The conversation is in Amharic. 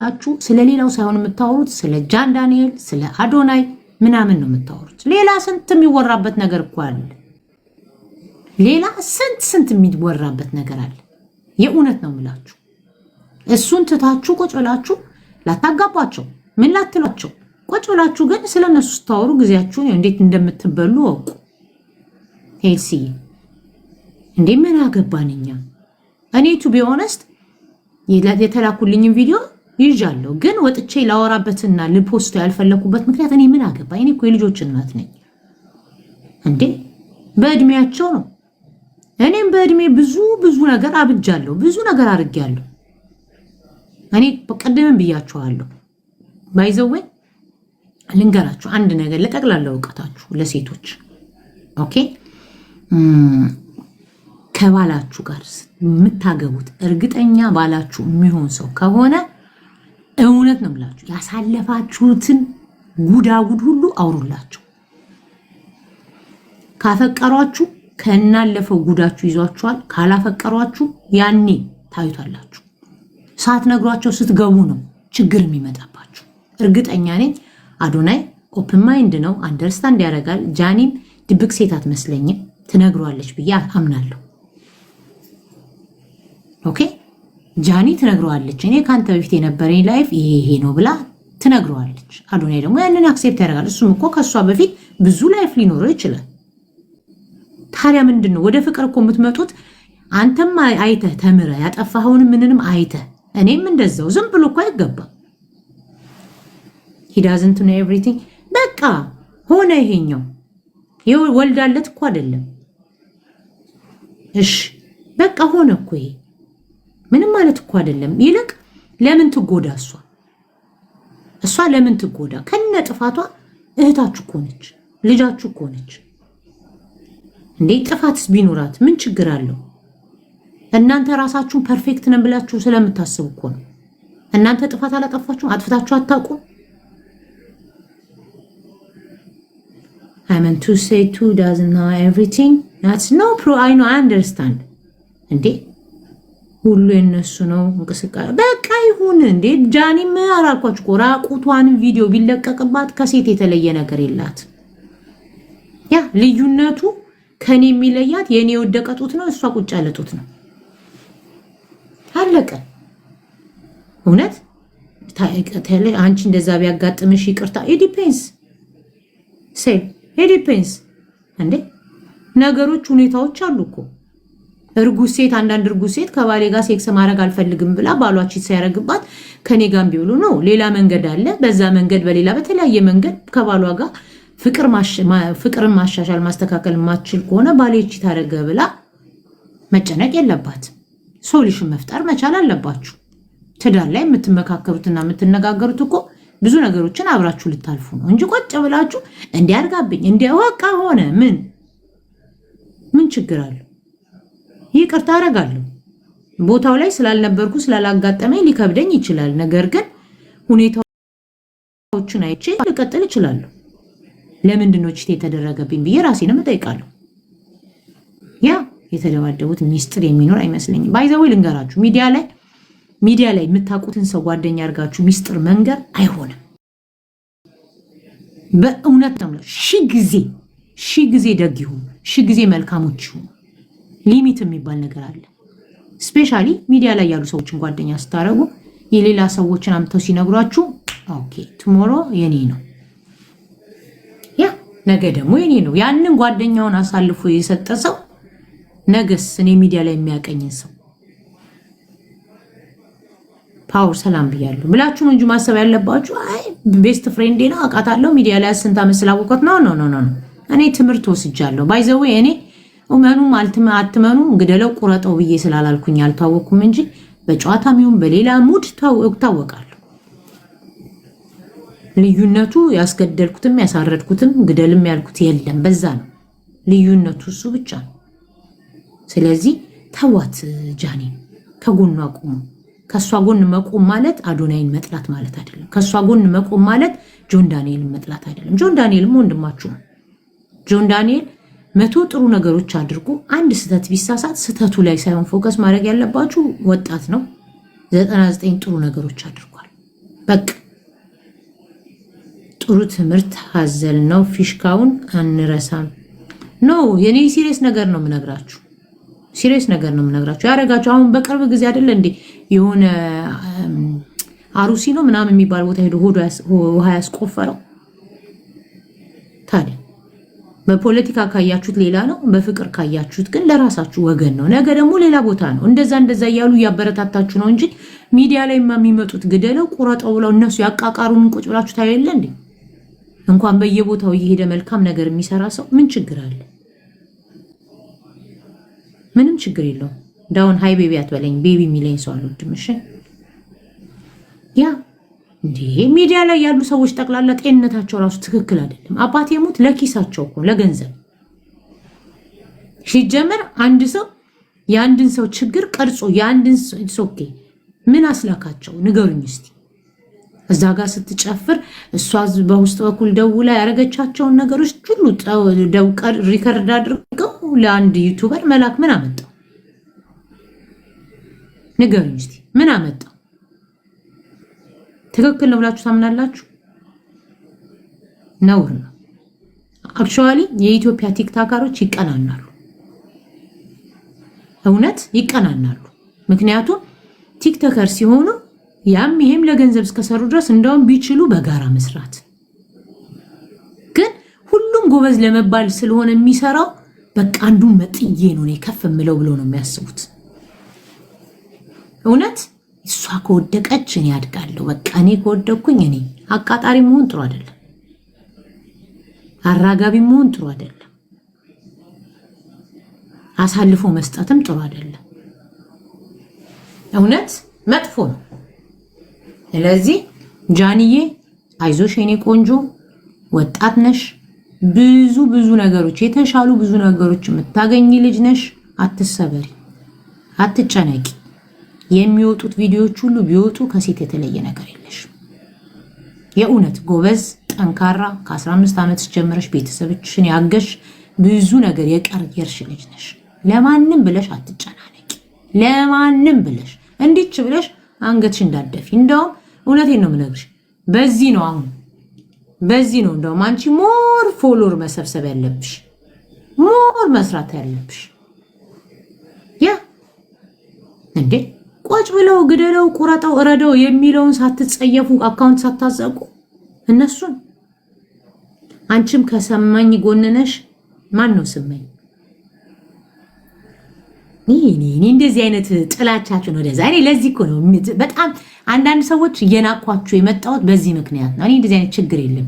አችሁ ስለሌላው ሳይሆን የምታወሩት ስለ ጃን ዳንኤል ስለ አዶናይ ምናምን ነው የምታወሩት። ሌላ ስንት የሚወራበት ነገር እኮ አለ። ሌላ ስንት የሚወራበት ነገር አለ። የእውነት ነው የምላችሁ። እሱን ትታችሁ ቁጭ ብላችሁ ላታጋቧቸው ምን ላትሏቸው ቁጭ ብላችሁ ግን ስለነሱ ስታወሩ ጊዜያችሁን እንዴት እንደምትበሉ ወቁ። ሄሲ እንዴ ምን አገባንኛ? እኔ ቱ ቢ ኦነስት የተላኩልኝን ቪዲዮ ይዣለሁ፣ ግን ወጥቼ ላወራበትና ልፖስት ያልፈለኩበት ምክንያት እኔ ምን አገባኝ? እኔ እኮ የልጆች እናት ነኝ እንዴ። በእድሜያቸው ነው። እኔም በእድሜ ብዙ ነገር አብጃለሁ፣ ብዙ ነገር አድርጌያለሁ። እኔ በቀደም ብያችኋለሁ። ባይዘዌ ልንገራችሁ አንድ ነገር ለጠቅላላ እውቀታችሁ ለሴቶች ኦኬ። ከባላችሁ ጋር የምታገቡት እርግጠኛ ባላችሁ የሚሆን ሰው ከሆነ እውነት ነው ብላችሁ ያሳለፋችሁትን ጉዳጉድ ሁሉ አውሩላችሁ። ካፈቀሯችሁ ከናለፈው ጉዳችሁ ይዟችኋል። ካላፈቀሯችሁ ያኔ ታዩታላችሁ። ሳትነግሯቸው ስትገቡ ነው ችግር የሚመጣባችሁ። እርግጠኛ ነኝ አዶናይ ኦፕን ማይንድ ነው፣ አንደርስታንድ ያደርጋል። ጃኒም ድብቅ ሴት አትመስለኝም፣ ትነግሯለች ብዬ አምናለሁ። ኦኬ ጃኒ ትነግሯለች፣ እኔ ካንተ በፊት የነበረኝ ላይፍ ይሄ ነው ብላ ትነግሯለች። አዶናይ ደግሞ ያንን አክሴፕት ያደርጋል። እሱም እኮ ከሷ በፊት ብዙ ላይፍ ሊኖረው ይችላል። ታዲያ ምንድነው ወደ ፍቅር እኮ የምትመጡት? አንተም አይተህ ተምረህ ያጠፋኸውን ምንንም አይተህ እኔም እንደዛው ዝም ብሎ እኮ አይገባም። he doesn't know everything በቃ ሆነ። ይሄኛው ወልዳለት እኮ አይደለም። እሺ በቃ ሆነ እኮ ይሄ ምንም ማለት እኮ አይደለም። ይልቅ ለምን ትጎዳ? እሷ ለምን ትጎዳ? ከነ ጥፋቷ እህታችሁ እኮ ነች፣ ልጃችሁ እኮ ነች። እንዴ ጥፋትስ ቢኖራት ምን ችግር አለው? እናንተ ራሳችሁን ፐርፌክት ነን ብላችሁ ስለምታስቡ እኮ ነው። እናንተ ጥፋት አላጠፋችሁም፣ አጥፍታችሁ አታውቁም። I meant to say two doesn't know everything. That's no pro. I know, I understand. እንዴ ሁሉ የነሱ ነው እንቅስቃሴ በቃ ይሁን። እንዴ ጃኒም አላልኳችሁ እኮ ራቁቷን ቪዲዮ ቢለቀቅባት ከሴት የተለየ ነገር የላት። ያ ልዩነቱ ከኔ የሚለያት የኔ ወደቀጡት ነው፣ እሷ ቁጭ ያለጡት ነው። አለቀ። እውነት አንቺ እንደዛ ቢያጋጥምሽ ይቅርታ ኢዲፔንስ ዲፔንስ እንዴ ነገሮች ሁኔታዎች አሉ እኮ። እርጉዝ ሴት አንዳንድ እርጉዝ ሴት ከባሌ ጋር ሴክስ ማድረግ አልፈልግም ብላ ባሏች ሲያረግባት ከኔ ጋር ቢብሉ ነው። ሌላ መንገድ አለ። በዛ መንገድ በሌላ በተለያየ መንገድ ከባሏ ጋር ፍቅርን ማሻሻል ማስተካከል ማትችል ከሆነ ባሌች ታረገ ብላ መጨነቅ የለባት። ሶሉሽን መፍጠር መቻል አለባችሁ። ትዳር ላይ የምትመካከሩትና የምትነጋገሩት እኮ ብዙ ነገሮችን አብራችሁ ልታልፉ ነው እንጂ ቁጭ ብላችሁ እንዲያርጋብኝ እንዲያወቃ ሆነ ምን ችግር አለው? ይቅርታ አደርጋለሁ። ቦታው ላይ ስላልነበርኩ ስላላጋጠመኝ ሊከብደኝ ይችላል። ነገር ግን ሁኔታዎችን አይቼ ልቀጥል እችላለሁ። ለምንድን ነው ቺት የተደረገብኝ ብዬ ራሴንም እጠይቃለሁ። ያ የተደባደቡት ሚስጥር የሚኖር አይመስለኝም። ባይዘው ልንገራችሁ፣ ሚዲያ ላይ የምታውቁትን ሰው ጓደኛ አድርጋችሁ ሚስጥር መንገር አይሆንም። በእውነት ነው። ሺህ ጊዜ ደግ ይሁን፣ ሺህ ጊዜ መልካሞች ይሁን። ሊሚት የሚባል ነገር አለ። ስፔሻሊ ሚዲያ ላይ ያሉ ሰዎችን ጓደኛ ስታረጉ የሌላ ሰዎችን አምተው ሲነግሯችሁ ኦኬ ቱሞሮ የኔ ነው፣ ያ ነገ ደግሞ የኔ ነው። ያንን ጓደኛውን አሳልፎ የሰጠ ሰው ነገስ እኔ ሚዲያ ላይ የሚያቀኝን ሰው ፓወር ሰላም ብያለሁ ብላችሁ ነው እንጂ ማሰብ ያለባችሁ አይ ቤስት ፍሬንዴ ነው አውቃታለሁ ሚዲያ ላይ ስንት ዓመት ስላወቀት ነው። እኔ ትምህርት ወስጃለሁ። ባይዘው እኔ ኡመኑም አትመኑ ግደለው ቁረጠው ብዬ ስላላልኩኝ አልታወኩም እንጂ በጨዋታም ይሁን በሌላ ሙድ ታወቃለሁ። ልዩነቱ ያስገደልኩትም ያሳረድኩትም ግደልም ያልኩት የለም። በዛ ነው ልዩነቱ፣ እሱ ብቻ ነው። ስለዚህ ተዋት ጃኒ፣ ከጎኗ ቁሙ። ከሷ ጎን መቆም ማለት አዶናይን መጥላት ማለት አይደለም። ከሷ ጎን መቆም ማለት ጆን ዳንኤልን መጥላት አይደለም። ጆን ዳንኤልም ወንድማችሁ ነው። ጆን ዳንኤል 100 ጥሩ ነገሮች አድርጎ አንድ ስህተት ቢሳሳት ስህተቱ ላይ ሳይሆን ፎከስ ማድረግ ያለባችሁ ወጣት ነው። 99 ጥሩ ነገሮች አድርጓል። በቃ ጥሩ ትምህርት ሀዘል ነው። ፊሽካውን አንረሳም። ኖ የኔ ሲሪየስ ነገር ነው የምነግራችሁ። ሲሪየስ ነገር ነው የምነግራችሁ። ያረጋችሁ አሁን በቅርብ ጊዜ አይደለ እንዴ የሆነ አሩሲ ነው ምናምን የሚባል ቦታ ሄዶ ውሃ ያስቆፈረው። ታዲያ በፖለቲካ ካያችሁት ሌላ ነው፣ በፍቅር ካያችሁት ግን ለራሳችሁ ወገን ነው። ነገ ደግሞ ሌላ ቦታ ነው። እንደዛ እያሉ እያበረታታችሁ ነው እንጂ ሚዲያ ላይ የሚመጡት ግደለው ቁረጠው ብለው እነሱ ያቃቃሩን ቁጭ ብላችሁ ታየለ እንዴ? እንኳን በየቦታው እየሄደ መልካም ነገር የሚሰራ ሰው ምን ችግር አለ? ምንም ችግር የለውም። ዳውን ሃይ ቤቢ አትበለኝ። ቤቢ የሚለኝ ሰው አልወድም። እሺ ያ እንዴ ሚዲያ ላይ ያሉ ሰዎች ጠቅላላ ጤንነታቸው ራሱ ትክክል አይደለም። አባቴ ሞት ለኪሳቸው እኮ ለገንዘብ ሲጀመር አንድ ሰው የአንድን ሰው ችግር ቀርጾ የአንድን ሰው ምን አስላካቸው ንገሩኝ እስቲ። እዛ ጋር ስትጨፍር እሷ በውስጥ በኩል ደውላ ያረገቻቸውን ነገሮች ሁሉ ደውቀር ሪከርድ አድርገው ለአንድ ዩቲዩበር መላክ ምን አመጣው? ንገሩኝ እስቲ ምን አመጣው? ትክክል ነው ብላችሁ ታምናላችሁ? ነውር ነው። አክቹአሊ የኢትዮጵያ ቲክታከሮች ይቀናናሉ፣ እውነት ይቀናናሉ። ምክንያቱም ቲክቶከር ሲሆኑ ያም ይሄም ለገንዘብ እስከሰሩ ድረስ እንደውም ቢችሉ በጋራ መስራት፣ ግን ሁሉም ጎበዝ ለመባል ስለሆነ የሚሰራው በቃ አንዱን መጥዬ ነው ከፍ ምለው ብሎ ነው የሚያስቡት። እውነት እሷ ከወደቀች እኔ ያድጋለሁ፣ በቃ እኔ ከወደቅኩኝ እኔ አቃጣሪ መሆን ጥሩ አይደለም፣ አራጋቢ መሆን ጥሩ አይደለም፣ አሳልፎ መስጠትም ጥሩ አይደለም። እውነት መጥፎ ነው። ስለዚህ ጃንዬ አይዞሽ የኔ ቆንጆ ወጣት ነሽ፣ ብዙ ነገሮች የተሻሉ ብዙ ነገሮች የምታገኝ ልጅ ነሽ። አትሰበሪ፣ አትጨነቂ። የሚወጡት ቪዲዮዎች ሁሉ ቢወጡ ከሴት የተለየ ነገር የለሽ። የእውነት ጎበዝ ጠንካራ ከ15 ዓመት ጀምረሽ ቤተሰብሽን ያገሽ ብዙ ነገር የቀየርሽ ልጅ ነሽ። ለማንም ብለሽ አትጨናነቂ። ለማንም ብለሽ እንዲች ብለሽ አንገትሽ እንዳደፊ። እንደውም እውነቴን ነው የምነግርሽ፣ በዚህ ነው እንደውም አንቺ ሞር ፎሎወር መሰብሰብ ያለብሽ፣ ሞር መስራት ያለብሽ። ያ እንዴ ቁጭ ብለው ግደለው ቁረጠው እረደው የሚለውን ሳትጸየፉ አካውንት ሳታዘጉ እነሱን አንቺም ከሰማኝ ጎንነሽ ማን ነው ስመኝ? እኔ እንደዚህ አይነት ጥላቻችሁ ነው ደዛ። እኔ ለዚህ እኮ ነው በጣም አንዳንድ ሰዎች እየናቋችሁ የመጣሁት በዚህ ምክንያት ነው። እኔ እንደዚህ አይነት ችግር የለም።